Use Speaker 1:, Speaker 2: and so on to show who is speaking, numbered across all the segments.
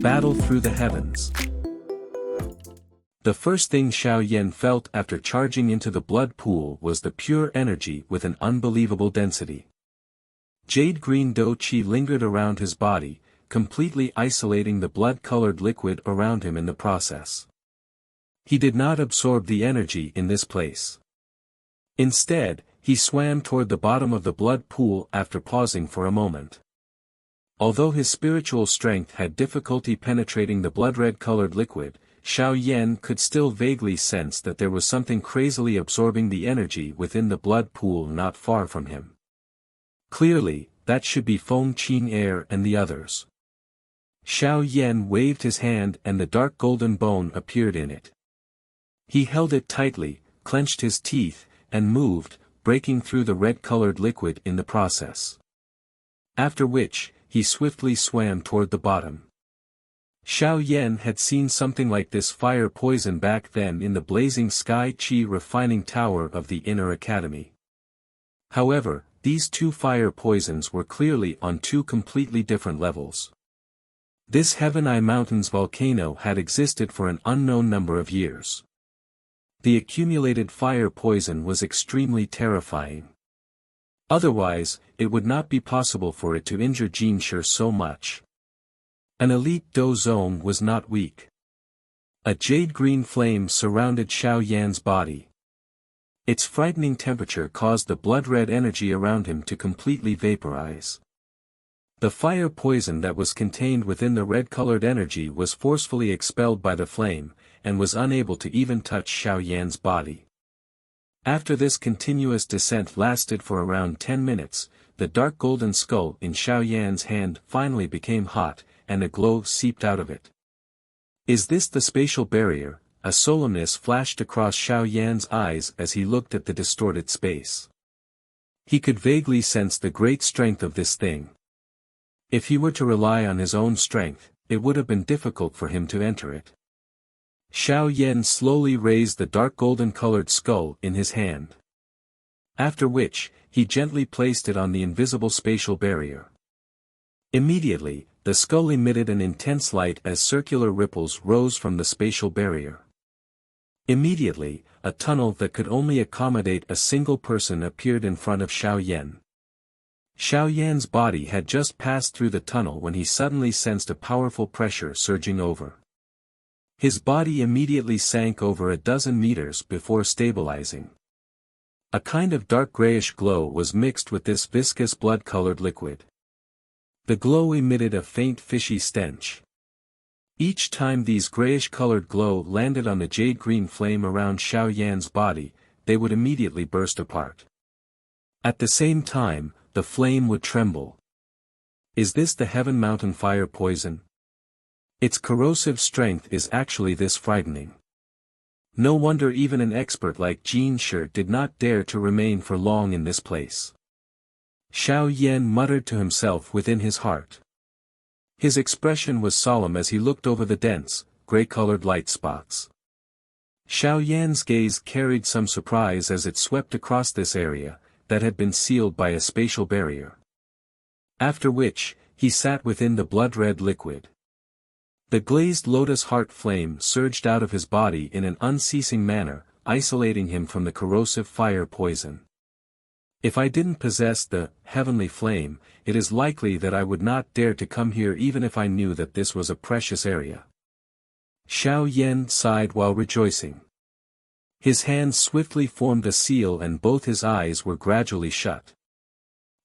Speaker 1: Battle through the heavens. The first thing Xiao Yan felt after charging into the blood pool was the pure energy with an unbelievable density. Jade green Dou Qi lingered around his body, completely isolating the blood-colored liquid around him in the process. He did not absorb the energy in this place. Instead, he swam toward the bottom of the blood pool after pausing for a moment. Although his spiritual strength had difficulty penetrating the blood-red-colored liquid, Xiao Yan could still vaguely sense that there was something crazily absorbing the energy within the blood pool not far from him. Clearly, that should be Feng Qing Air and the others. Xiao Yan waved his hand and the dark golden bone appeared in it. He held it tightly, clenched his teeth, and moved, breaking through the red-colored liquid in the process. After which, he swiftly swam toward the bottom. Xiao Yan had seen something like this fire poison back then in the blazing sky Qi refining tower of the Inner Academy. However, these two fire poisons were clearly on two completely different levels. This Heaven Eye Mountains volcano had existed for an unknown number of years. The accumulated fire poison was extremely terrifying. Otherwise, it would not be possible for it to injure Jin Shi so much. An elite Dou Zong was not weak. A jade-green flame surrounded Xiao Yan's body. Its frightening temperature caused the blood-red energy around him to completely vaporize. The fire poison that was contained within the red-colored energy was forcefully expelled by the flame, and was unable to even touch Xiao Yan's body. After this continuous descent lasted for around 10 minutes, the dark golden skull in Xiao Yan's hand finally became hot, and a glow seeped out of it. Is this the spatial barrier? A solemnness flashed across Xiao Yan's eyes as he looked at the distorted space. He could vaguely sense the great strength of this thing. If he were to rely on his own strength, it would have been difficult for him to enter it. Xiao Yan slowly raised the dark golden-colored skull in his hand. After which, he gently placed it on the invisible spatial barrier. Immediately, the skull emitted an intense light as circular ripples rose from the spatial barrier. Immediately, a tunnel that could only accommodate a single person appeared in front of Xiao Yan. Xiao Yan's body had just passed through the tunnel when he suddenly sensed a powerful pressure surging over. His body immediately sank over a dozen meters before stabilizing. A kind of dark grayish glow was mixed with this viscous blood-colored liquid. The glow emitted a faint fishy stench. Each time these grayish-colored glow landed on the jade-green flame around Xiao Yan's body, they would immediately burst apart. At the same time, the flame would tremble. Is this the Heaven Mountain fire poison? Its corrosive strength is actually this frightening. No wonder even an expert like Jin Shi did not dare to remain for long in this place. Xiao Yan muttered to himself within his heart. His expression was solemn as he looked over the dense, gray-colored light spots. Xiao Yan's gaze carried some surprise as it swept across this area, that had been sealed by a spatial barrier. After which, he sat within the blood-red liquid. The glazed lotus heart flame surged out of his body in an unceasing manner, isolating him from the corrosive fire poison. If I didn't possess the heavenly flame, it is likely that I would not dare to come here even if I knew that this was a precious area. Xiao Yan sighed while rejoicing. His hands swiftly formed a seal and both his eyes were gradually shut.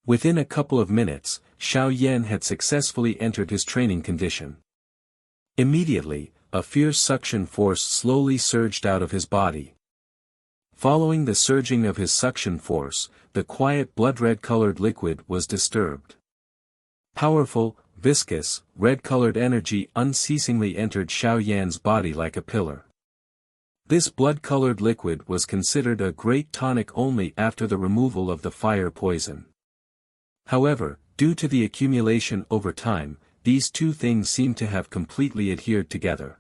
Speaker 1: Within a couple of minutes, Xiao Yan had successfully entered his training condition. Immediately, a fierce suction force slowly surged out of his body. Following the surging of his suction force, the quiet blood-red-colored liquid was disturbed. Powerful, viscous, red-colored energy unceasingly entered Xiao Yan's body like a pillar. This blood-colored liquid was considered a great tonic only after the removal of the fire poison. However, due to the accumulation over time, these two things seem to have completely adhered together.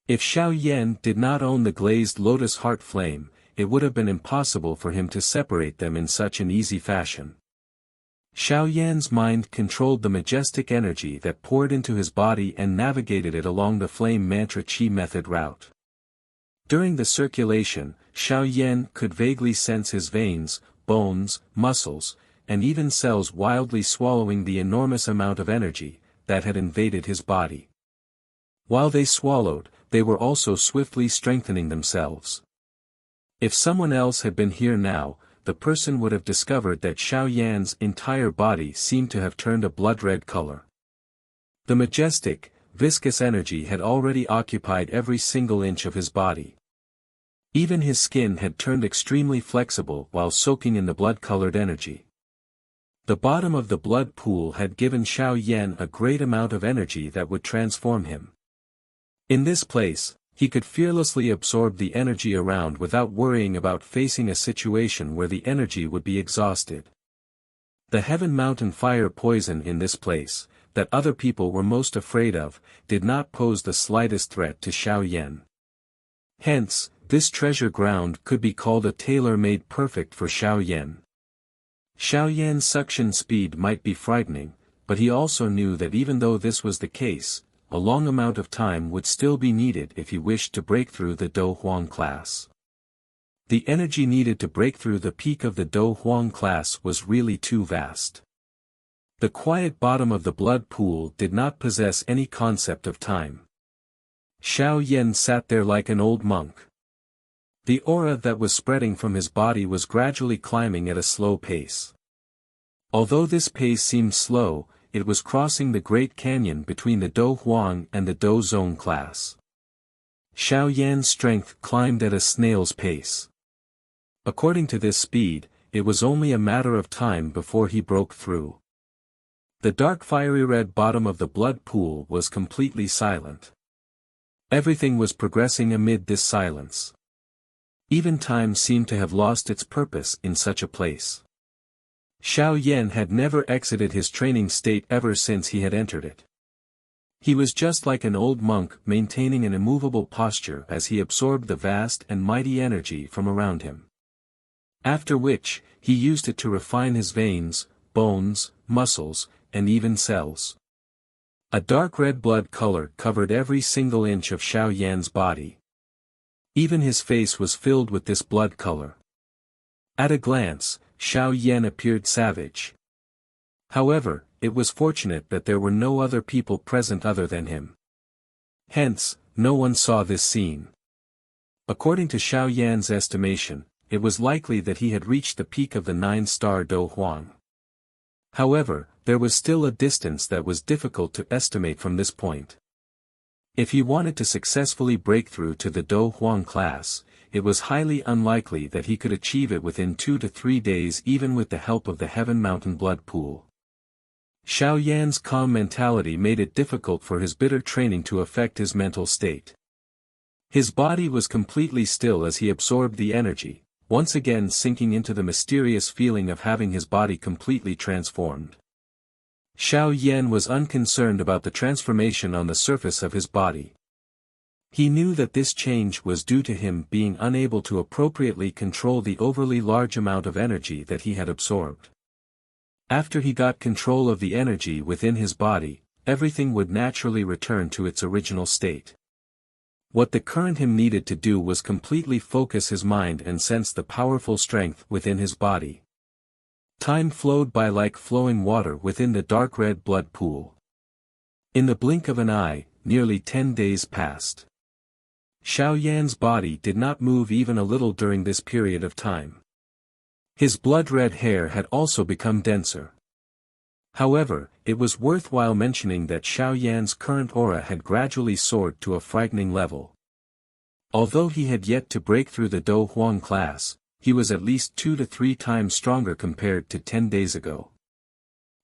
Speaker 1: If Xiao Yan did not own the glazed lotus heart flame, it would have been impossible for him to separate them in such an easy fashion. Xiao Yan's mind controlled the majestic energy that poured into his body and navigated it along the flame mantra Qi method route. During the circulation, Xiao Yan could vaguely sense his veins, bones, muscles, and even cells wildly swallowing the enormous amount of energy that had invaded his body. While they swallowed, they were also swiftly strengthening themselves. If someone else had been here now, the person would have discovered that Xiao Yan's entire body seemed to have turned a blood-red color. The majestic, viscous energy had already occupied every single inch of his body. Even his skin had turned extremely flexible while soaking in the blood-colored energy. The bottom of the blood pool had given Xiao Yan a great amount of energy that would transform him. In this place, he could fearlessly absorb the energy around without worrying about facing a situation where the energy would be exhausted. The heaven mountain fire poison in this place, that other people were most afraid of, did not pose the slightest threat to Xiao Yan. Hence, this treasure ground could be called a tailor-made perfect for Xiao Yan. Xiao Yan's suction speed might be frightening, but he also knew that even though this was the case, a long amount of time would still be needed if he wished to break through the Dou Huang class. The energy needed to break through the peak of the Dou Huang class was really too vast. The quiet bottom of the blood pool did not possess any concept of time. Xiao Yan sat there like an old monk. The aura that was spreading from his body was gradually climbing at a slow pace. Although this pace seemed slow, it was crossing the Great Canyon between the Dou Huang and the Dou Zong class. Xiao Yan's strength climbed at a snail's pace. According to this speed, it was only a matter of time before he broke through. The dark fiery red bottom of the blood pool was completely silent. Everything was progressing amid this silence. Even time seemed to have lost its purpose in such a place. Xiao Yan had never exited his training state ever since he had entered it. He was just like an old monk maintaining an immovable posture as he absorbed the vast and mighty energy from around him. After which, he used it to refine his veins, bones, muscles, and even cells. A dark red blood color covered every single inch of Xiao Yan's body. Even his face was filled with this blood color. At a glance, Xiao Yan appeared savage. However, it was fortunate that there were no other people present other than him. Hence, no one saw this scene. According to Xiao Yan's estimation, it was likely that he had reached the peak of the 9-star Dou Huang. However, there was still a distance that was difficult to estimate from this point. If he wanted to successfully break through to the Dou Huang class, it was highly unlikely that he could achieve it within 2 to 3 days even with the help of the Heaven Mountain blood pool. Xiao Yan's calm mentality made it difficult for his bitter training to affect his mental state. His body was completely still as he absorbed the energy, once again sinking into the mysterious feeling of having his body completely transformed. Xiao Yan was unconcerned about the transformation on the surface of his body. He knew that this change was due to him being unable to appropriately control the overly large amount of energy that he had absorbed. After he got control of the energy within his body, everything would naturally return to its original state. What the current him needed to do was completely focus his mind and sense the powerful strength within his body. Time flowed by like flowing water within the dark red blood pool. In the blink of an eye, nearly 10 days passed. Xiao Yan's body did not move even a little during this period of time. His blood-red hair had also become denser. However, it was worthwhile mentioning that Xiao Yan's current aura had gradually soared to a frightening level. Although he had yet to break through the Dou Huang class, he was at least 2 to 3 times stronger compared to 10 days ago.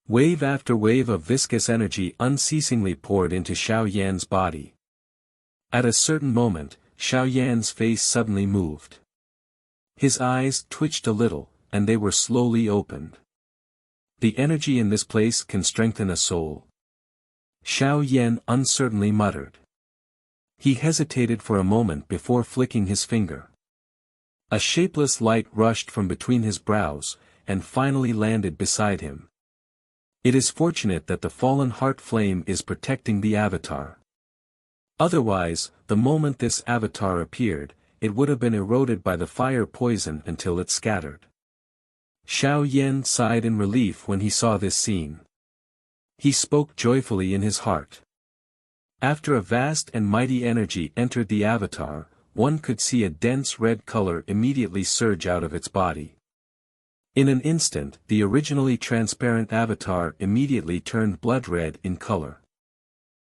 Speaker 1: Wave after wave of viscous energy unceasingly poured into Xiao Yan's body. At a certain moment, Xiao Yan's face suddenly moved. His eyes twitched a little, and they were slowly opened. The energy in this place can strengthen a soul. Xiao Yan uncertainly muttered. He hesitated for a moment before flicking his finger. A shapeless light rushed from between his brows, and finally landed beside him. It is fortunate that the fallen heart flame is protecting the avatar. Otherwise, the moment this avatar appeared, it would have been eroded by the fire poison until it scattered. Xiao Yan sighed in relief when he saw this scene. He spoke joyfully in his heart. After a vast and mighty energy entered the avatar, one could see a dense red color immediately surge out of its body. In an instant, the originally transparent avatar immediately turned blood red in color.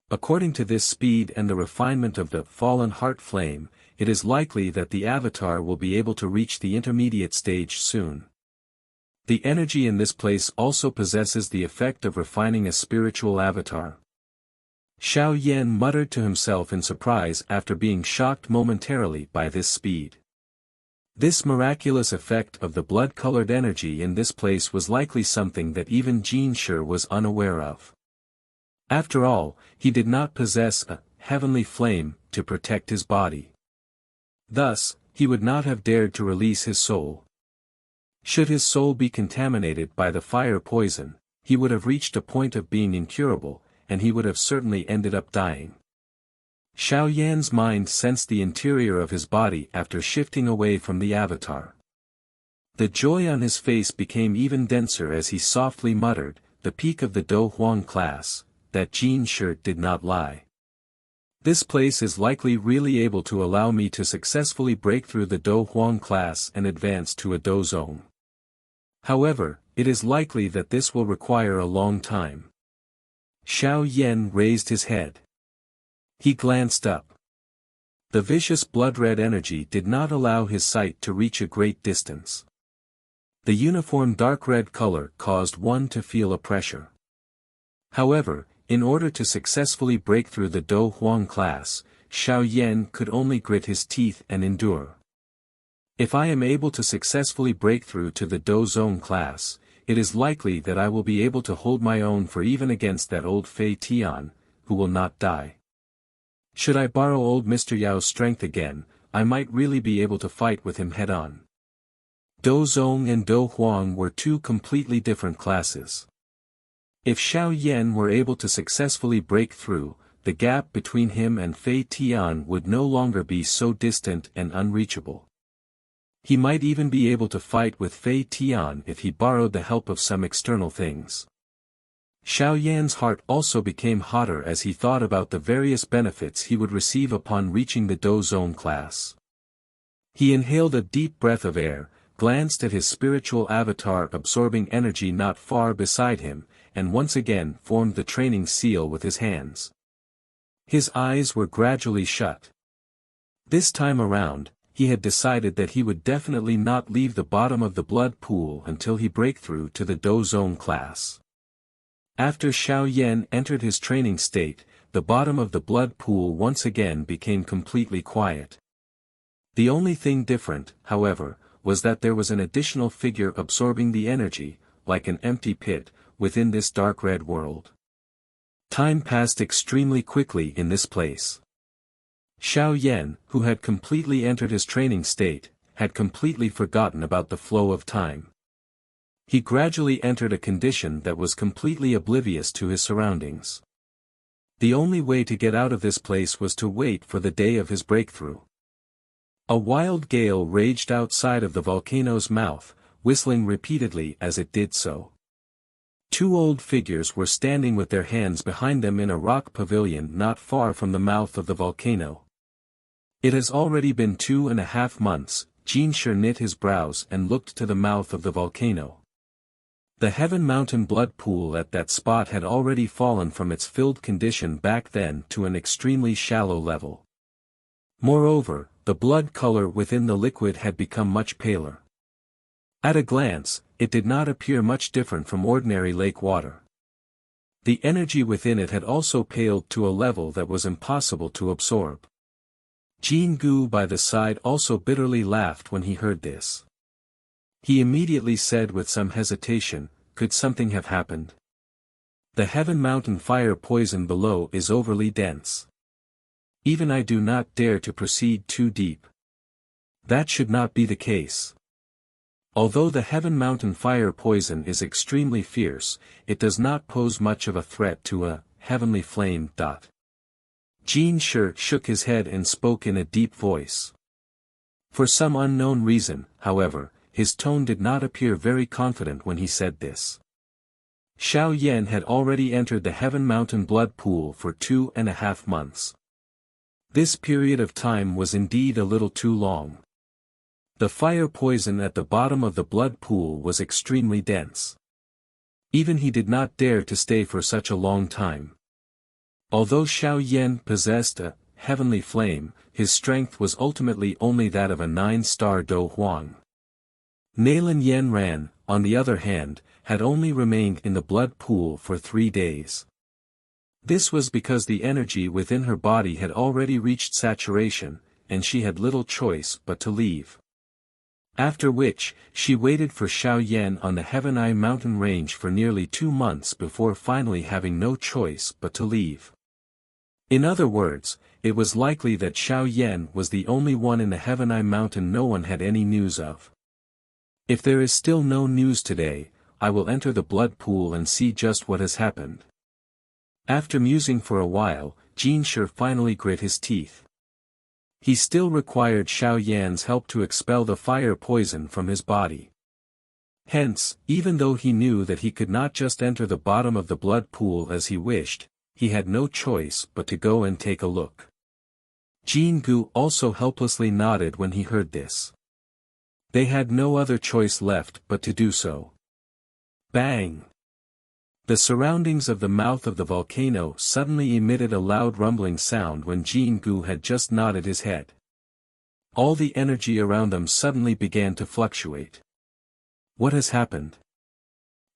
Speaker 1: According to this speed and the refinement of the fallen heart flame, it is likely that the avatar will be able to reach the intermediate stage soon. The energy in this place also possesses the effect of refining a spiritual avatar. Xiao Yan muttered to himself in surprise after being shocked momentarily by this speed. This miraculous effect of the blood-colored energy in this place was likely something that even Jin Shi was unaware of. After all, he did not possess a heavenly flame to protect his body. Thus, he would not have dared to release his soul. Should his soul be contaminated by the fire poison, he would have reached a point of being incurable, and he would have certainly ended up dying. Xiao Yan's mind sensed the interior of his body after shifting away from the avatar. The joy on his face became even denser as he softly muttered, "The peak of the Dou Huang class, that Jin Shi did not lie. This place is likely really able to allow me to successfully break through the Dou Huang class and advance to a Dou Zong. However, it is likely that this will require a long time." Xiao Yan raised his head. He glanced up. The vicious blood-red energy did not allow his sight to reach a great distance. The uniform dark red color caused one to feel a pressure. However, in order to successfully break through the Dou Huang class, Xiao Yan could only grit his teeth and endure. If I am able to successfully break through to the Dou Zong class, it is likely that I will be able to hold my own for even against that old Fei Tian, who will not die. Should I borrow old Mr. Yao's strength again, I might really be able to fight with him head-on. Dou Zong and Dou Huang were two completely different classes. If Xiao Yan were able to successfully break through, the gap between him and Fei Tian would no longer be so distant and unreachable. He might even be able to fight with Fei Tian if he borrowed the help of some external things. Xiao Yan's heart also became hotter as he thought about the various benefits he would receive upon reaching the Dou Zong class. He inhaled a deep breath of air, glanced at his spiritual avatar absorbing energy not far beside him, and once again formed the training seal with his hands. His eyes were gradually shut. This time around, he had decided that he would definitely not leave the bottom of the blood pool until he break through to the Dou Zong class. After Xiao Yan entered his training state, the bottom of the blood pool once again became completely quiet. The only thing different, however, was that there was an additional figure absorbing the energy, like an empty pit, within this dark red world. Time passed extremely quickly in this place. Xiao Yan, who had completely entered his training state, had completely forgotten about the flow of time. He gradually entered a condition that was completely oblivious to his surroundings. The only way to get out of this place was to wait for the day of his breakthrough. A wild gale raged outside of the volcano's mouth, whistling repeatedly as it did so. Two old figures were standing with their hands behind them in a rock pavilion not far from the mouth of the volcano. It has already been 2.5 months, Jin Shi knit his brows and looked to the mouth of the volcano. The Heaven Mountain blood pool at that spot had already fallen from its filled condition back then to an extremely shallow level. Moreover, the blood color within the liquid had become much paler. At a glance, it did not appear much different from ordinary lake water. The energy within it had also paled to a level that was impossible to absorb. Jin Gu by the side also bitterly laughed when he heard this. He immediately said with some hesitation, "Could something have happened? The Heaven Mountain fire poison below is overly dense. Even I do not dare to proceed too deep. That should not be the case. Although the Heaven Mountain fire poison is extremely fierce, it does not pose much of a threat to a heavenly flame. Jin Shi shook his head and spoke in a deep voice. For some unknown reason, however, his tone did not appear very confident when he said this. Xiao Yan had already entered the Heaven Mountain blood pool for 2.5 months. This period of time was indeed a little too long. The fire poison at the bottom of the blood pool was extremely dense. Even he did not dare to stay for such a long time. Although Xiao Yan possessed a heavenly flame, his strength was ultimately only that of a 9-star Dou Huang. Nalan Yanran, on the other hand, had only remained in the blood pool for 3 days. This was because the energy within her body had already reached saturation, and she had little choice but to leave. After which, she waited for Xiao Yan on the Heaven Mountain range for nearly 2 months before finally having no choice but to leave. In other words, it was likely that Xiao Yan was the only one in the Heaven Mountain no one had any news of. If there is still no news today, I will enter the blood pool and see just what has happened. After musing for a while, Jin Shi finally grit his teeth. He still required Xiao Yan's help to expel the fire poison from his body. Hence, even though he knew that he could not just enter the bottom of the blood pool as he wished, he had no choice but to go and take a look. Jin Gu also helplessly nodded when he heard this. They had no other choice left but to do so. Bang! The surroundings of the mouth of the volcano suddenly emitted a loud rumbling sound when Jin Gu had just nodded his head. All the energy around them suddenly began to fluctuate. What has happened?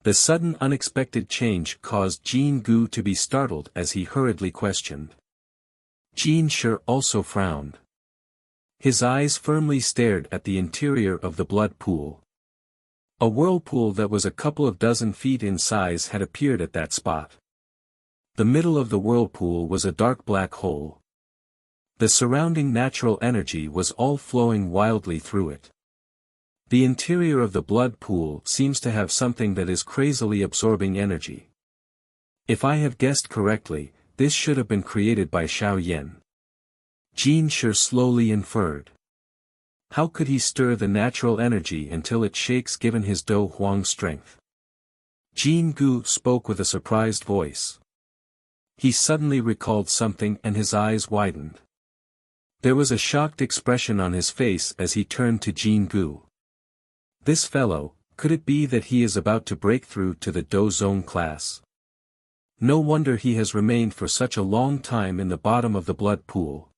Speaker 1: The sudden unexpected change caused Jin Gu to be startled as he hurriedly questioned. Jin Shi also frowned. His eyes firmly stared at the interior of the blood pool. A whirlpool that was a couple of dozen feet in size had appeared at that spot. The middle of the whirlpool was a dark black hole. The surrounding natural energy was all flowing wildly through it. The interior of the blood pool seems to have something that is crazily absorbing energy. If I have guessed correctly, this should have been created by Xiao Yan. Jin Shi slowly inferred. How could he stir the natural energy until it shakes given his Dou Huang strength? Jin Gu spoke with a surprised voice. He suddenly recalled something and his eyes widened. There was a shocked expression on his face as he turned to Jin Gu. This fellow, could it be that he is about to break through to the Dou Zong class? No wonder he has remained for such a long time in the bottom of the blood pool.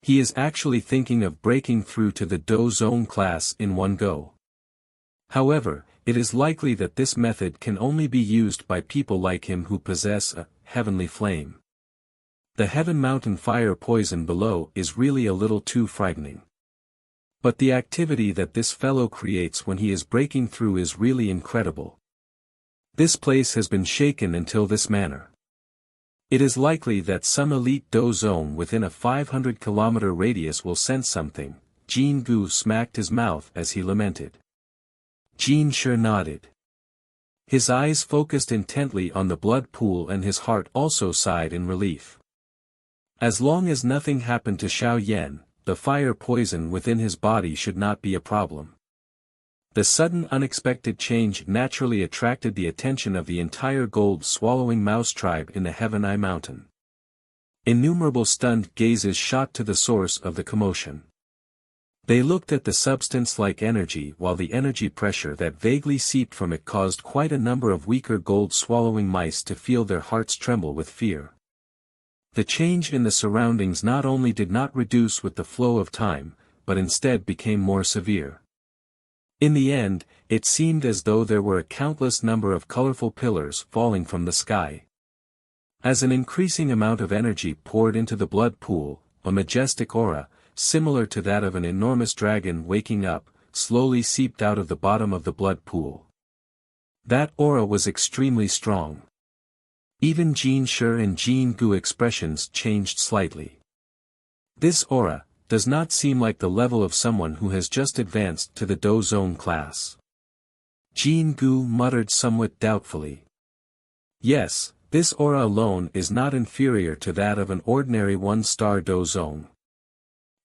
Speaker 1: He is actually thinking of breaking through to the Dou Zong class in one go. However, it is likely that this method can only be used by people like him who possess a heavenly flame. The Heaven Mountain fire poison below is really a little too frightening. But the activity that this fellow creates when he is breaking through is really incredible. This place has been shaken until this manner. It is likely that some elite Dou Zong within a 500-kilometer radius will sense something. Jin Gu smacked his mouth as he lamented. Jin Shi nodded. His eyes focused intently on the blood pool and his heart also sighed in relief. As long as nothing happened to Xiao Yan, the fire poison within his body should not be a problem. The sudden unexpected change naturally attracted the attention of the entire gold-swallowing mouse tribe in the Heaven Mountain. Innumerable stunned gazes shot to the source of the commotion. They looked at the substance-like energy while the energy pressure that vaguely seeped from it caused quite a number of weaker gold-swallowing mice to feel their hearts tremble with fear. The change in the surroundings not only did not reduce with the flow of time, but instead became more severe. In the end, it seemed as though there were a countless number of colorful pillars falling from the sky. As an increasing amount of energy poured into the blood pool, a majestic aura, similar to that of an enormous dragon waking up, slowly seeped out of the bottom of the blood pool. That aura was extremely strong. Even Jin Shi and Jin Gu expressions changed slightly. This aura, does not seem like the level of someone who has just advanced to the Dou Zong class. Jin Gu muttered somewhat doubtfully. Yes, this aura alone is not inferior to that of an ordinary one-star Dou Zong.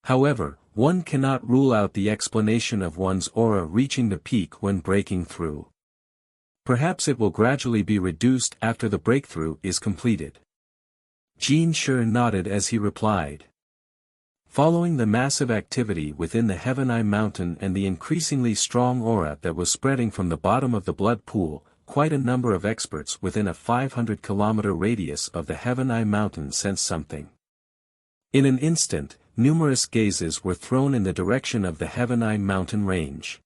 Speaker 1: However, one cannot rule out the explanation of one's aura reaching the peak when breaking through. Perhaps it will gradually be reduced after the breakthrough is completed. Jin Shi nodded as he replied. Following the massive activity within the Heaven Eye Mountain and the increasingly strong aura that was spreading from the bottom of the blood pool, quite a number of experts within a 500-kilometer radius of the Heaven Eye Mountain sensed something. In an instant, numerous gazes were thrown in the direction of the Heaven Eye Mountain range.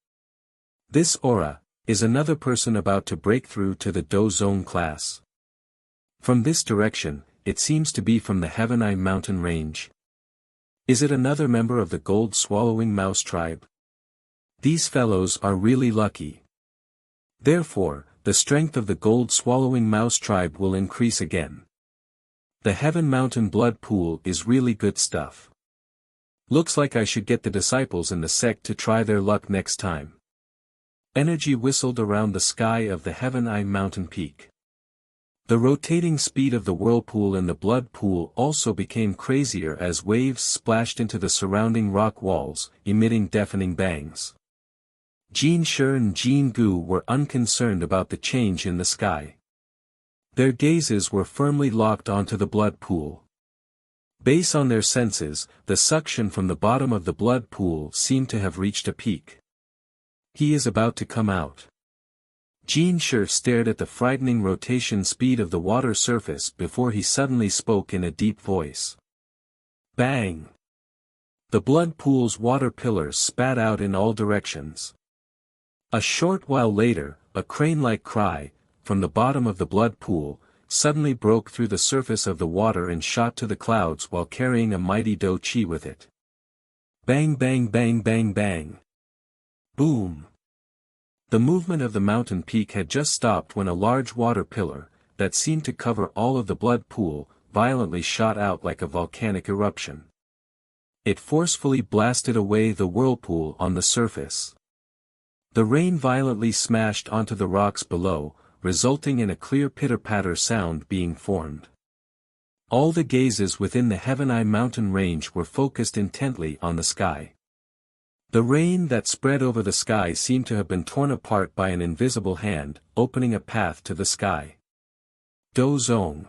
Speaker 1: This aura, is another person about to break through to the Dou Zong class. From this direction, it seems to be from the Heaven Eye Mountain range. Is it another member of the gold-swallowing mouse tribe? These fellows are really lucky. Therefore, the strength of the gold-swallowing mouse tribe will increase again. The Heaven Mountain blood pool is really good stuff. Looks like I should get the disciples in the sect to try their luck next time. Energy whistled around the sky of the Heaven Eye Mountain peak. The rotating speed of the whirlpool in the blood pool also became crazier as waves splashed into the surrounding rock walls, emitting deafening bangs. Jin Shi and Jin Gu were unconcerned about the change in the sky. Their gazes were firmly locked onto the blood pool. Based on their senses, the suction from the bottom of the blood pool seemed to have reached a peak. He is about to come out. Jin Shi stared at the frightening rotation speed of the water surface before he suddenly spoke in a deep voice. Bang! The blood pool's water pillars spat out in all directions. A short while later, a crane-like cry, from the bottom of the blood pool, suddenly broke through the surface of the water and shot to the clouds while carrying a mighty Dou Qi with it. Bang bang bang bang bang. Boom! The movement of the mountain peak had just stopped when a large water pillar, that seemed to cover all of the blood pool, violently shot out like a volcanic eruption. It forcefully blasted away the whirlpool on the surface. The rain violently smashed onto the rocks below, resulting in a clear pitter-patter sound being formed. All the gazes within the Heaven Eye Mountain range were focused intently on the sky. The rain that spread over the sky seemed to have been torn apart by an invisible hand, opening a path to the sky. Dou Zong.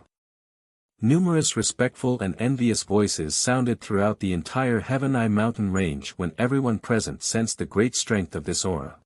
Speaker 1: Numerous respectful and envious voices sounded throughout the entire Heaven Eye Mountain range when everyone present sensed the great strength of this aura.